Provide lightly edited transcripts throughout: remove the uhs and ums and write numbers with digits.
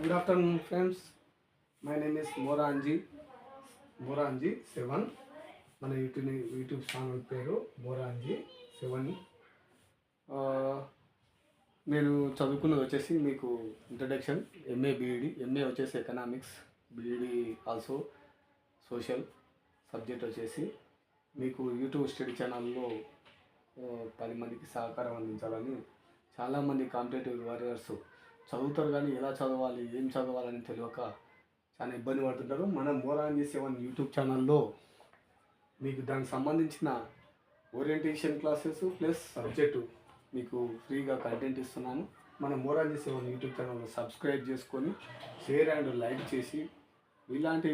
Good afternoon, friends. My name is Moranji 7. మన YouTube channel పేరు మోరాంజీ 7. నేను చదువుకున్నది వచ్చేసి మీకు ఇంట్రడక్షన్ ఎంఏ బీఈడి. ఎంఏ వచ్చేసి economics, BEd also social. Subject వచ్చేసి మీకు యూట్యూబ్ స్టడీ ఛానల్లో 10 మందికి సహకారం అందించాలని చాలామంది కాంపిటేటివ్ వారియర్స్ చదువుతారు, కానీ ఎలా చదవాలి, ఏం చదవాలని తెలియక చాలా ఇబ్బంది పడుతుంటారు. మన మోరాంజీ 7 యూట్యూబ్ ఛానల్లో మీకు దానికి సంబంధించిన ఓరియంటేషన్ క్లాసెస్ ప్లస్ సబ్జెక్టు మీకు ఫ్రీగా కంటెంట్ ఇస్తున్నాను. మన మోరాంజీ 7 యూట్యూబ్ ఛానల్ని సబ్స్క్రైబ్ చేసుకొని షేర్ అండ్ లైక్ చేసి ఇలాంటి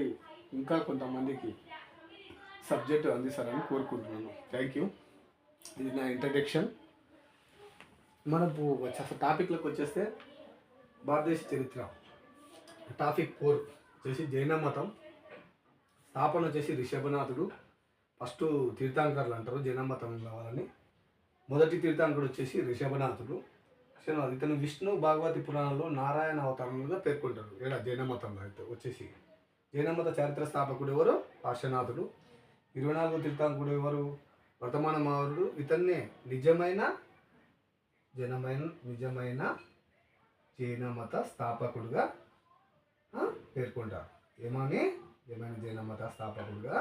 ఇంకా కొంతమందికి సబ్జెక్టు అందిస్తారని కోరుకుంటున్నాను. Thank you. ఇది నా ఇంట్రడక్షన్. మనకు టాపిక్లోకి వచ్చేస్తే భారతదేశ చరిత్ర. టాపిక్ 4 వచ్చేసి జైన మతం స్థాపన వచ్చేసి రిషభనాథుడు. ఫస్ట్ తీర్థంకర్లు అంటారు జైన మతం కావాలని. మొదటి తీర్థంకరుడు వచ్చేసి రిషభనాథుడు. ఇతను విష్ణు భాగవతి పురాణంలో నారాయణ అవతారంగా పేర్కొంటారు. ఇక్కడ జైన మతంలో అయితే వచ్చేసి జైన మత చారిత్ర స్థాపకుడు ఎవరు? పార్శ్వనాథుడు. 24వ తీర్థంకరుడు ఎవరు? వర్తమాన మహావీరుడు. ఇతన్నే నిజమైన జైన మత స్థాపకుడుగా పేర్కొంటారు. ఏమైనా జైన మత స్థాపకుడుగా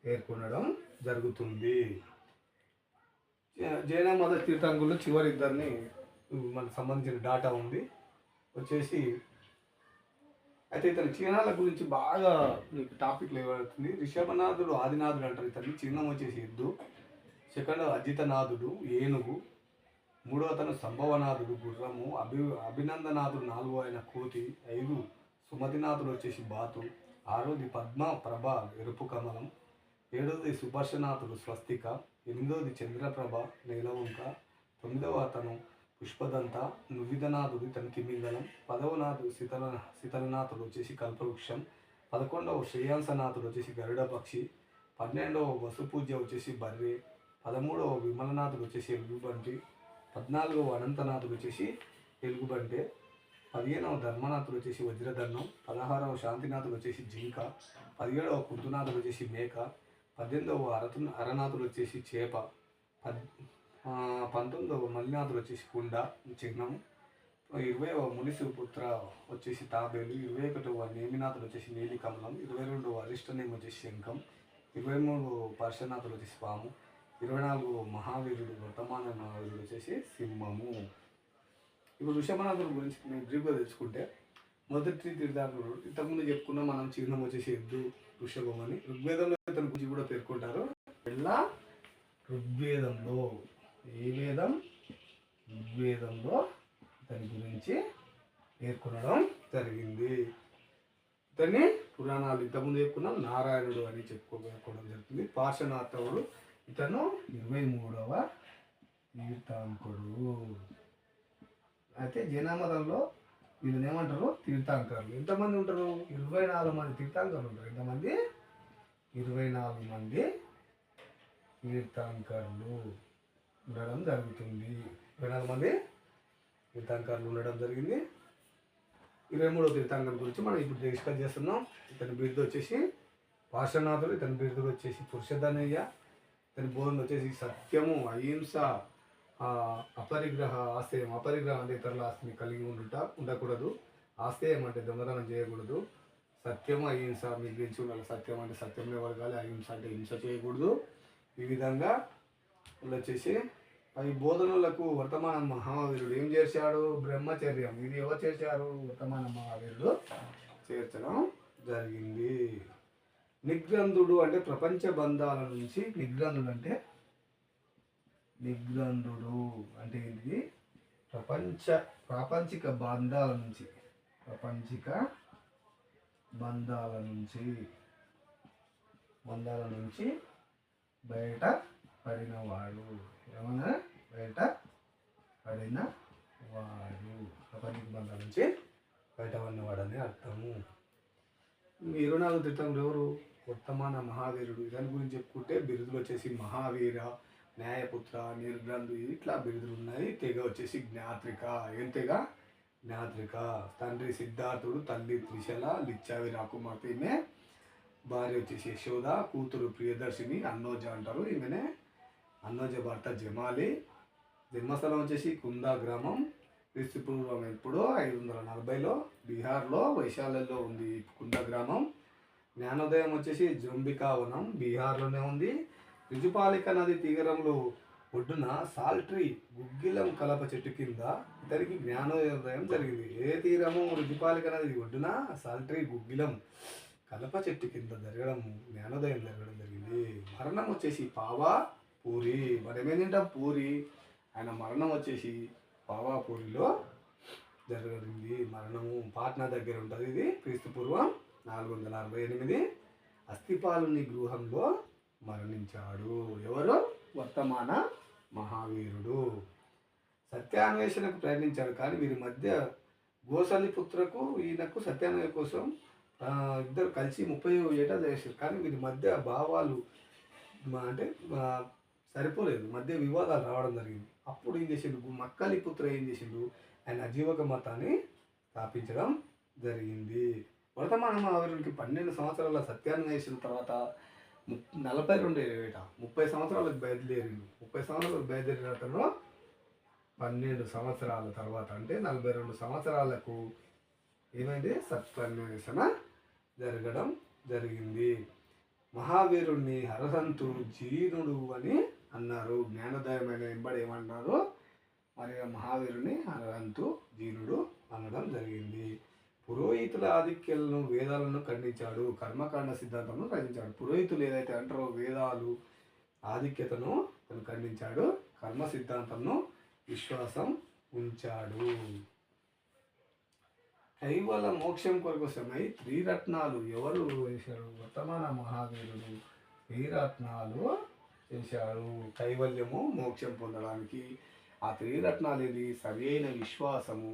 పేర్కొనడం జరుగుతుంది. జైన మత తీర్థంకుల్లో చివరి ఇద్దరిని మనకు సంబంధించిన డాటా ఉంది వచ్చేసి. అయితే ఇతని చిహ్నాల గురించి బాగా మీకు టాపిక్లు ఇవ్వబడుతుంది. రిషభనాథుడు ఆదినాథుడు అంటారు. ఇతని చిహ్నం వచ్చేసి ఎద్దు. సెకండ్ అజితనాథుడు ఏనుగు. మూడవ అతను సంభవనాథుడు గుర్రము. అభినందనాథుడు 4వ ఆయన కోతి. 5 సుమతినాథుడు వచ్చేసి బాతు. 6వది పద్మ ప్రభ ఎరుపు కమలం. 7వది సుభర్షనాథుడు స్వస్తిక. 8వది చంద్రప్రభ నీలవంక. 9వ అతను పుష్పదంత నువిధనాథుడు ఇతని తిమింగలం. 10వ నాథుడు శీతలనాథుడు వచ్చేసి కల్పవృక్షం. 11వ శ్రేయాంసనాథుడు వచ్చేసి గరుడ పక్షి. 12వ వసుపూజ్య వచ్చేసి బర్రె. 13వ విమలనాథుడు వచ్చేసి ఎలుగుబంటి. 14వ అనంతనాథుడు వచ్చేసి ఎలుగుబంటే. 15వ ధర్మనాథుడు వచ్చేసి వజ్రధర్ణం. 16వ శాంతినాథుడు వచ్చేసి జింక. 17వ కుర్దునాథుడు వచ్చేసి మేక. 18వ అరనాథుడు వచ్చేసి చేప. 19వ మల్లినాథుడు వచ్చేసి కుండ చిహ్నం. 20వ మునిసుపుత్ర వచ్చేసి తాబేలు. 21వ నేమినాథుడు వచ్చేసి నీలి కమలం. 22వ అరిష్టనేమి వచ్చేసి శంఖం. 23వ పార్శ్వనాథుడు వచ్చేసి పాము. 24వ మహావీరుడు వర్తమాన మహావీరుడు వచ్చేసి సింహము. ఇప్పుడు ఋషభనాథుడు గురించి మేము బ్రీఫ్గా తెలుసుకుంటే, మొదటి తీర్థంకరుడు ఇంతకుముందు చెప్పుకున్న మనం చిహ్నం వచ్చేసి ఎద్దు, వృషభం అని. ఋగ్వేదంలో ఇతని గురించి కూడా పేర్కొంటారు. ఇలా ఋగ్వేదంలో ఋగ్వేదంలో ఇతని గురించి పేర్కొనడం జరిగింది. ఇతన్ని పురాణాలు ఇంతకుముందు చెప్పుకున్నాం నారాయణుడు అని పేర్కొనడం జరుగుతుంది. పార్శ్వనాథుడు ఇతను 23వ తీర్థంకరుడు. అయితే జైన మతంలో వీళ్ళని ఏమంటారు? తీర్థంకరులు. ఎంతమంది ఉంటారు? 24 మంది తీర్థంకరులు ఉంటారు. ఎంతమంది? 24 మంది తీర్థంకరులు ఉండడం జరుగుతుంది. 24 మంది తీర్థంకరులు ఉండడం జరిగింది. 23వ తీర్థంకరుల గురించి మనం ఇప్పుడు డిస్కస్ చేస్తున్నాం. ఇతని బిరుదు వచ్చేసి పార్శ్వనాథుడు. ఇతని బిరుదులు వచ్చేసి పురుషధనయ్య. ఇతని బోధన వచ్చేసి సత్యము, అహింస, అపరిగ్రహ ఆస్తేయం. అపరిగ్రహం అంటే ఇతరుల ఆస్తిని కలిగి ఉండకూడదు. ఆస్తేయం అంటే దొంగతనం చేయకూడదు. సత్యము, అహింస మీకు గెలిచి ఉండాలి. సత్యం అంటే సత్యంలో వర్గాలి, అహింస అంటే హింస చేయకూడదు. ఈ విధంగా వచ్చేసి ఈ బోధనలకు వర్తమాన మహావీరుడు ఏం చేశాడు? బ్రహ్మచర్యం. ఇది ఎవరు చేశారు? వర్తమాన మహావీరుడు చేర్చడం జరిగింది. నిగ్రంథుడు అంటే ప్రపంచ బంధాల నుంచి. నిగ్రంథుడు అంటే ఏంటి? ప్రాపంచిక బంధాల నుంచి బయట పడినవాడు. ఏమన్నా? బయట పడినవాడు. ప్రపంచిక బంధాల నుంచి బయట పడినవాడు అని అర్థము. 24వ తీర్థంకరుడు ఎవరు? వర్తమాన మహావీరుడు. దాని గురించి చెప్పుకుంటే బిరుదులు వచ్చేసి మహావీర, న్యాయపుత్ర, నిర్గ్రంథు, ఇట్లా బిరుదులు ఉన్నాయి. తెగ వచ్చేసి జ్ఞాత్రిక. ఏం తెగ? జ్ఞాత్రిక. తండ్రి సిద్ధార్థుడు, తల్లి త్రిశల, లిచ్చావి రాకుమార్తె. ఈమె భార్య వచ్చేసి యశోద, కూతురు ప్రియదర్శిని, అన్నోజ అంటారు. ఈమెనే అన్నోజ భర్త జమాలి. జన్మస్థలం వచ్చేసి కుందా గ్రామం. క్రీస్తుపూర్వం ఎప్పుడో 540లో బీహార్లో వైశాల్యంలో ఉంది కుందా గ్రామం. జ్ఞానోదయం వచ్చేసి జంబికావనం బీహార్లోనే ఉంది. రుజుపాలిక నది తీరంలో ఒడ్డున సాల్ట్రీ గుగ్గిలం కలప చెట్టు కింద ఇతనికి జ్ఞానోదయం జరిగింది. ఏ తీరము? రుజుపాలిక నది ఒడ్డున సాల్ట్రీ గుగ్గిలం కలప చెట్టు కింద జ్ఞానోదయం జరగడం జరిగింది. మరణం వచ్చేసి పావా పూరి. మనం ఏంటంటాం? పూరి. ఆయన మరణం వచ్చేసి పావాపూరిలో జరిగింది. మరణము పాట్నా దగ్గర ఉంటుంది. ఇది క్రీస్తుపూర్వం 468. అస్థిపాలుని గృహంలో మరణించాడు. ఎవరు? వర్తమాన మహావీరుడు. సత్యాన్వేషణకు ప్రయత్నించాడు, కానీ వీరి మధ్య గోసలిపుత్రకు ఈయనకు సత్యాన్వేషణ కోసం ఇద్దరు కలిసి 30 ఏటా చేశారు. కానీ వీరి మధ్య భావాలు అంటే సరిపోలేదు, మధ్య వివాదాలు రావడం జరిగింది. అప్పుడు ఏం చేసిండు? మక్కలి పుత్ర ఏం చేసిండు? ఆయన అజీవక మతాన్ని స్థాపించడం జరిగింది. వర్తమాన మహావీరునికి 12 సంవత్సరాల సత్యాన్వేషణ తర్వాత 42 ఏట 30 సంవత్సరాలకు బయలుదేరిండు. 30 సంవత్సరాలకు బయలుదేరిన అతను 12 సంవత్సరాల తర్వాత అంటే 42 సంవత్సరాలకు ఏమైంది? సత్యాన్వేషణ జరగడం జరిగింది. మహావీరుణ్ణి హరహంతు జీనుడు అని అన్నారు. జ్ఞానోదయమైన వెంబడి ఏమన్నారు? మరి మహావీరుని హరహంతు జీనుడు అనడం జరిగింది. పురోహితుల ఆధిక్యాలను వేదాలను ఖండించాడు. కర్మకాండ సిద్ధాంతము రచించాడు. పురోహితులు ఏదైతే అంటారో వేదాలు ఆధిక్యతను తను ఖండించాడు. కర్మ సిద్ధాంతంను విశ్వాసం ఉంచాడు. కైవల మోక్షం కొరకోసమై త్రిరత్నాలు ఎవరు చేశారు? వర్తమాన మహావీరుడు త్రిరత్నాలు చేశాడు కైవల్యము మోక్షం పొందడానికి. ఆ త్రిరత్నాలు ఏది? సరి అయిన విశ్వాసము,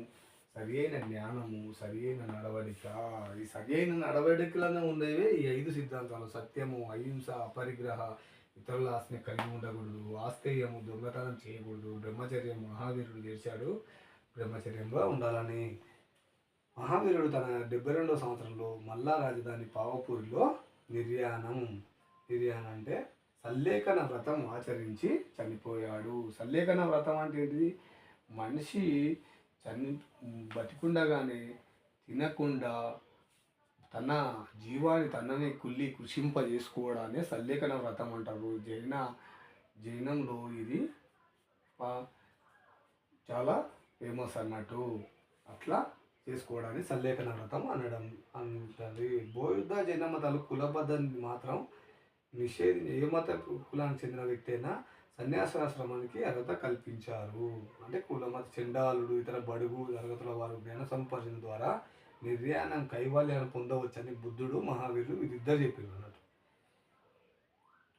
సరి అయిన జ్ఞానము, సరి అయిన నడవడిక. ఈ సరి అయిన నడవడికలను ఉండేవే ఈ 5 సిద్ధాంతాలు. సత్యము, అహింస, అపరిగ్రహ, ఇతరుల ఆస్తిని కలిగి ఉండకూడదు, ఆస్తేయము, దొంగతనం చేయకూడదు, బ్రహ్మచర్యం. మహావీరుడు చేశాడు బ్రహ్మచర్యంలో ఉండాలని. మహావీరుడు తన 72వ సంవత్సరంలో మల్లా రాజధాని పావపూరిలో నిర్యాణం అంటే సల్లేఖన వ్రతం ఆచరించి చనిపోయాడు. సల్లేఖన వ్రతం అంటే ఏంటిది? మనిషి బతికుండగానే తినకుండా తన జీవాన్ని తననే కృషింపజేసుకోవడాన్ని సల్లేఖన వ్రతం అంటారు. జైనంలో ఇది చాలా ఫేమస్ అన్నట్టు. అట్లా చేసుకోవడాన్ని సల్లేఖన వ్రతం అనడం అంటుంది. బౌద్ధ జైన మతాలు కులబద్ధాన్ని మాత్రం నిషేధించి ఏ మత కులానికి చెందిన వ్యక్తి అయినా సన్యాసాశ్రమానికి అర్హత కల్పించారు. అంటే కులమత చండాలుడు, ఇతర బడుగు తరగతుల వారు జ్ఞాన సంపార్జన ద్వారా నిర్యాణం కైవల్యాన్ని పొందవచ్చని బుద్ధుడు, మహావీరుడు వీరిద్దరు చెప్పారు అన్నట్టు.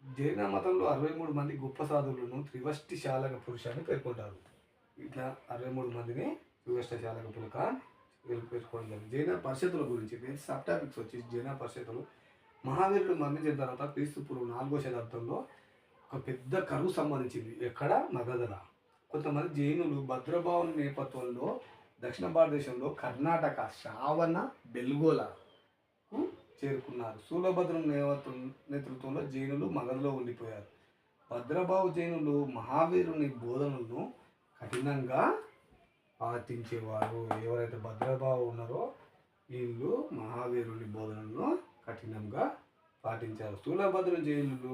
జైన మతంలో 63 మంది గొప్ప సాధువులను త్రివష్టిశాలక పురుషాన్ని పేర్కొంటారు. ఇట్లా 63 మందిని త్రివష్టిశాలక పులక పేర్కొనడం జరిగింది. జైన పరిషత్తుల గురించి సబ్ టాపిక్స్ వచ్చేసి జైన పరిషత్తులు. మహావీరుడు మరణించిన తర్వాత క్రీస్తుపూర్వం 4వ శతాబ్దంలో ఒక పెద్ద కరువు సంబంధించింది. ఎక్కడ? మగధల. కొంతమంది జైనులు భద్రబాహుని నేపథ్యంలో దక్షిణ భారతదేశంలో కర్ణాటక శ్రావణ బెల్గోలకు చేరుకున్నారు. శూలభద్రుని నేతృత్వంలో జైనులు మగధలో ఉండిపోయారు. భద్రబాహు జైనులు మహావీరుని బోధనలను కఠినంగా పాటించేవారు. ఎవరైతే భద్రబాహు ఉన్నారో వీళ్ళు మహావీరుని బోధనలను కఠినంగా పాటించారు. స్థూలభద్ర జైనులు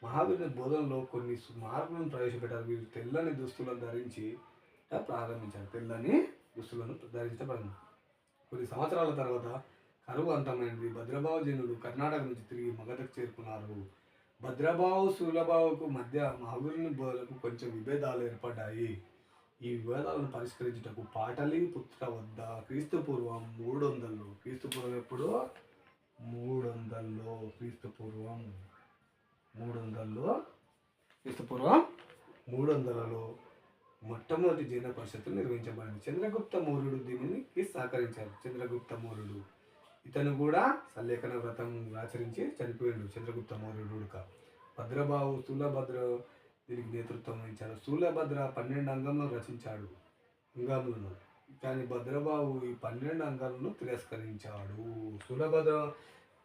మహావీరుని బోధనలో కొన్ని మార్పులను ప్రవేశపెట్టారు. వీరు తెల్లని దుస్తులను ధరించి ప్రారంభించారు. తెల్లని దుస్తులను ధరించబడింది. కొన్ని సంవత్సరాల తర్వాత కరువు అంతమైంది. భద్రబాహు జైనులు కర్ణాటక నుంచి తిరిగి మగధకు చేరుకున్నారు. భద్రబాహు స్థూలబాహుకు మధ్య మహావీరుని బోధనకు కొంచెం విభేదాలు ఏర్పడ్డాయి. ఈ వివాదాలను పరిష్కరించుటకు పాటలీపుత్ర వద్ద క్రీస్తుపూర్వం 300 క్రీస్తుపూర్వం ఎప్పుడు 300లో క్రీస్తుపూర్వం 300లో మొట్టమొదటి జైన పరిషత్తు నిర్వహించబడింది. చంద్రగుప్త మౌర్యుడు దీనికి సహకరించారు. చంద్రగుప్త మౌర్యుడు ఇతను కూడా సల్లేఖన వ్రతం ఆచరించి చనిపోయాడు. చంద్రగుప్త మౌర్యుడు భద్రబాహు స్థూలభద్ర దీనికి నేతృత్వం వహించాడు. స్థూలభద్ర 12 అంగంలో రచించాడు. కానీ భద్రబాబు ఈ 12 అంగాలను తిరస్కరించాడు.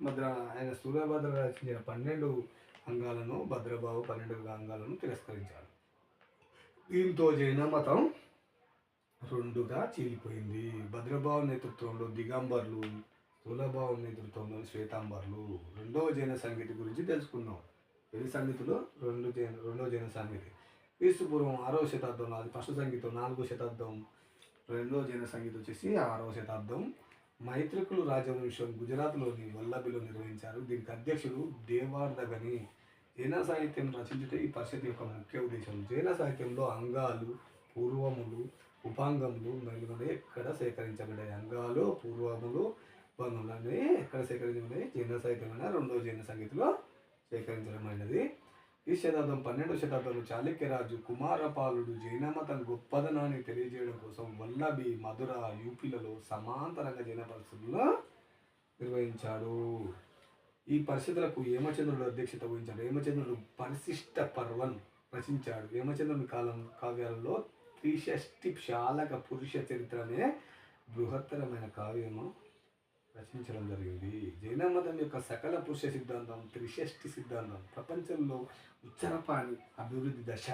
భద్ర ఆయన స్థూలభద్ర రచించిన 12 అంగాలను భద్రబాబు 12 అంగాలను తిరస్కరించాడు. దీంతో జైన మతం రెండుగా చీలిపోయింది. భద్రబాబు నేతృత్వంలో దిగంబర్లు, స్థూలబాబు నేతృత్వంలో శ్వేతాంబర్లు. రెండవ జైన సంగీతి గురించి తెలుసుకుందాం. ఎన్ని సంగీతులు? రెండవ జైన సంగీతి క్రీస్తు పూర్వం 6వ శతాబ్దంలో, అది ఫస్ట్ సంగీతం 4వ శతాబ్దం. రెండవ జైన సంగీతం వచ్చేసి 6వ శతాబ్దం. మైత్రికులు రాజవంశం గుజరాత్లోని వల్లభిలో నిర్వహించారు. దీనికి అధ్యక్షుడు దేవార్దగని. జైన సాహిత్యం రచించుటే ఈ పరిషత్ యొక్క ముఖ్య ఉద్దేశం. జైన సాహిత్యంలో అంగాలు, పూర్వములు, ఉపాంగములు మొదలైనవి ఎక్కడ సేకరించబడ్డాయి. అంగాలు, పూర్వములు, ఉపాంగములు అనేవి ఎక్కడ సేకరించబడ్డాయి? జైన సాహిత్యమైన రెండవ జైన సంగీతంలో సేకరించడమైనది. ఈ శతాబ్దం 12వ శతాబ్దంలో చాళుక్యరాజు కుమారపాలుడు జైన మతం గొప్పదనాన్ని తెలియజేయడం కోసం వల్లభి, మధుర, యూపీలలో సమాంతరంగా జైన పరిస్థితుల్లో నిర్వహించాడు. ఈ పరిస్థితులకు హేమచంద్రుడు అధ్యక్షత వహించాడు. హేమచంద్రుడు పరిశిష్ట పర్వన్ రచించాడు. హేమచంద్రుని కావ్యాలలో త్రిషష్టి శాలక పురుష చరిత్ర అనే బృహత్తరమైన కావ్యము రచించడం జరిగింది. జైన మతం యొక్క సకల పురుష సిద్ధాంతం, త్రిషష్టి సిద్ధాంతం, ప్రపంచంలో ఉచ్చరపాణి అభివృద్ధి దశ,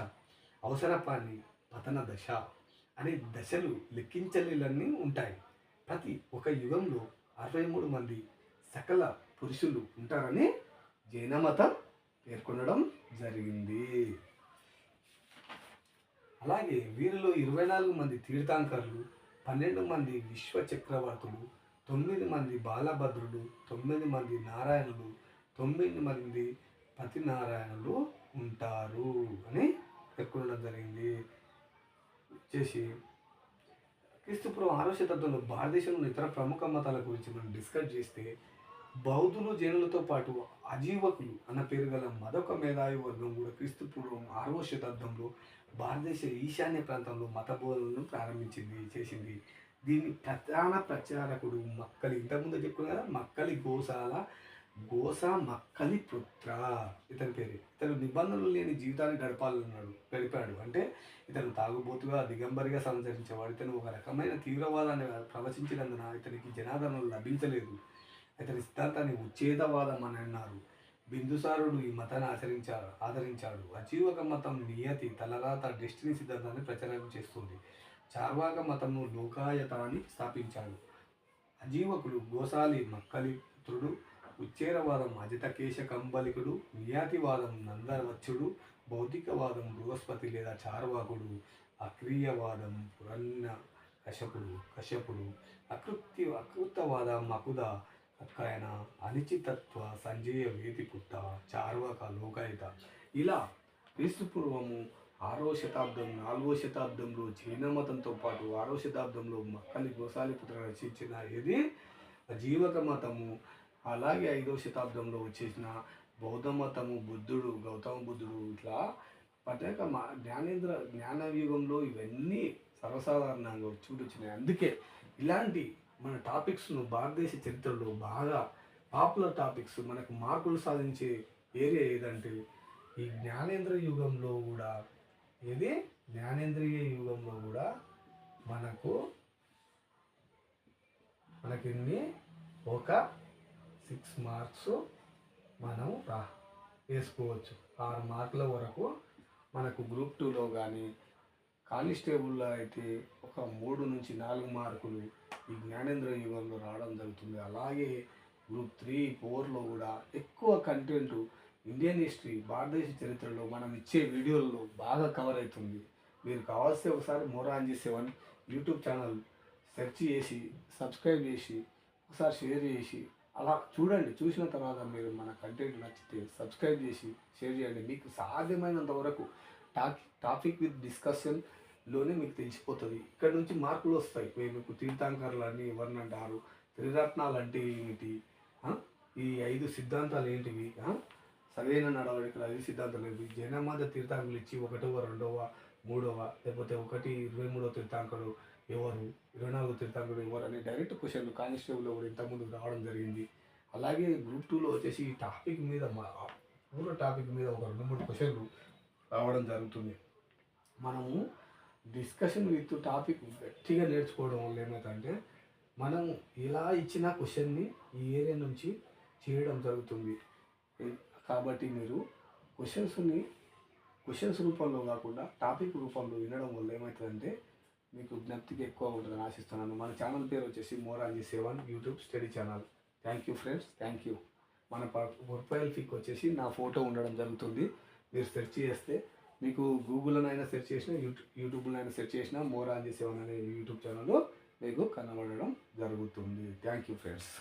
అవసరపాణి పతన దశ అనే దశలు లెక్కించలేని ఉంటాయి. ప్రతి ఒక యుగంలో 63 మంది సకల పురుషులు ఉంటారని జైన మతం పేర్కొనడం జరిగింది. అలాగే వీరిలో 24 మంది తీర్థంకరులు, 12 మంది విశ్వ చక్రవర్తులు, 9 మంది బాలభద్రుడు, 9 మంది నారాయణులు, 9 మంది పతినారాయణులు ఉంటారు అని పేర్కొనడం జరిగింది. వచ్చేసి క్రీస్తుపూర్వం 6వ శతాబ్దంలో భారతదేశంలో ఇతర ప్రముఖ మతాల గురించి మనం డిస్కస్ చేస్తే బౌద్ధులు, జైనులతో పాటు అజీవకులు అన్న పేరు గల మరొక మేధావి వర్గం కూడా క్రీస్తుపూర్వం 6వ శతాబ్దంలో భారతదేశ ఈశాన్య ప్రాంతంలో మత బోధనలను చేసింది. దీని ప్రధాన ప్రచారకుడు మక్కలి, ఇంతకుముందు చెప్పుకున్నా కదా, మక్కలి గోసా మక్కలి పుత్ర ఇతని పేరు. ఇతను నిబంధనలు లేని జీవితాన్ని గడిపాడు. అంటే ఇతను తాగుబోతుగా, దిగంబరిగా సంచరించేవాడు. ఇతను ఒక రకమైన తీవ్రవాదాన్ని ప్రవచించినందున ఇతనికి జనాదరణ లభించలేదు. ఇతని సిద్ధాంతాన్ని ఉచ్ఛేదవాదం అని అన్నారు. బిందుసారుడు ఈ మతాన్ని ఆదరించాడు. అజీవక మతం నియతి, తలరాత, డెస్టినీ సిద్ధాంతాన్ని ప్రచారం చేస్తుంది. చార్వాక మతంను లోకాయతాన్ని స్థాపించాడు. అజీవకుడు గోసాలి మక్కలి పుత్రుడు, ఉచ్చేరవాదం అజితకేశ కంబలికుడు, నియతివాదం నందవచ్చుడు, భౌతికవాదం బృహస్పతి లేదా చార్వాకుడు, అక్రియవాదం పురన్న కశ్యపుడు, అకృతవాద మకుద అక్కయన, అనిశ్చితత్వ సంజయ వేదిపుట్ట, చార్వాక లోకాయత. ఇలా క్రీస్తుపూర్వము 6వ శతాబ్దం, 4వ శతాబ్దంలో జైన మతంతో పాటు 6వ శతాబ్దంలో మక్కలి గోసాలిపుత్ర రచించిన ఇది జీవక మతము. అలాగే 5వ శతాబ్దంలో వచ్చేసిన బౌద్ధ మతము, గౌతమ బుద్ధుడు, ఇట్లా ప్రత్యేక జ్ఞానయుగంలో ఇవన్నీ సర్వసాధారణంగా వచ్చినాయి. అందుకే ఇలాంటి మన టాపిక్స్ను భారతదేశ చరిత్రలో బాగా పాపులర్ టాపిక్స్, మనకు మార్కులు సాధించే ఏరియా ఏదంటే ఈ జ్ఞానేంద్రియ యుగంలో కూడా మనకి ఒక 6 మార్క్స్ మనం వేసుకోవచ్చు. 6 మార్కుల వరకు మనకు గ్రూప్ 2లో కానీ కానిస్టేబుల్లో అయితే ఒక 3 నుంచి 4 మార్కులు ఈ జ్ఞానేంద్ర యుగంలో రావడం జరుగుతుంది. అలాగే గ్రూప్ 3, 4లో కూడా ఎక్కువ కంటెంట్ ఇండియన్ హిస్టరీ, భారతదేశ చరిత్రలో మనం ఇచ్చే వీడియోల్లో బాగా కవర్ అవుతుంది. మీరు కావాల్సి ఒకసారి మొరాంజీ 7 యూట్యూబ్ ఛానల్ సెర్చ్ చేసి సబ్స్క్రైబ్ చేసి ఒకసారి షేర్ చేసి అలా చూడండి. చూసిన తర్వాత మీరు మన కంటెంట్ నచ్చితే సబ్స్క్రైబ్ చేసి షేర్ చేయండి. మీకు సాధ్యమైనంత వరకు టాపిక్ విత్ డిస్కషన్లోనే మీకు తెలిసిపోతుంది. ఇక్కడ నుంచి మార్కులు వస్తాయి. మీకు తీర్థంకర్లు అని ఎవరిని అంటారు, త్రిరత్నాలు అంటే ఏమిటి, ఈ 5 సిద్ధాంతాలు ఏంటివి, సరైన నడవడికలు 5 సిద్ధాంతాలు ఏంటి, జైనమత తీర్థంకులు ఇచ్చి 1వ, 2వ, 3వ, లేకపోతే 23వ తీర్థంకుడు ఎవరు, 24వ తీర్థంకుడు ఎవరు అనే డైరెక్ట్ క్వశ్చన్లు కానిస్టేబుల్లో కూడా ఇంతకుముందు రావడం జరిగింది. అలాగే గ్రూప్ 2లో వచ్చేసి ఈ టాపిక్ మీద పూర్వ టాపిక్ మీద ఒక 2-3 క్వశ్చన్లు రావడం జరుగుతుంది. మనము డిస్కషన్ విత్ టాపిక్ గట్టిగా నేర్చుకోవడం వల్ల ఏమవుతుందంటే మనం ఇలా ఇచ్చిన క్వశ్చన్ని ఈ ఏరియా నుంచి చేయడం జరుగుతుంది. కాబట్టి మీరు క్వశ్చన్స్ రూపంలో కాకుండా టాపిక్ రూపంలో వినడం వల్ల ఏమవుతుందంటే మీకు జ్ఞప్తికి ఎక్కువ ఉంటుందని ఆశిస్తున్నాను. మన ఛానల్ పేరు వచ్చేసి Morangi7 YouTube study channel. Thank you friends, thank you. మన ప్రొఫైల్ పిక్ వచ్చేసి నా ఫోటో ఉండడం జరుగుతుంది. మీరు సెర్చ్ చేస్తే మీకు గూగుల్లోనైనా సెర్చ్ చేసినా యూట్యూబ్లోనైనా సెర్చ్ చేసినా Morangi7 అనే యూట్యూబ్ ఛానల్ మీకు కనబడడం జరుగుతుంది. Thank you friends.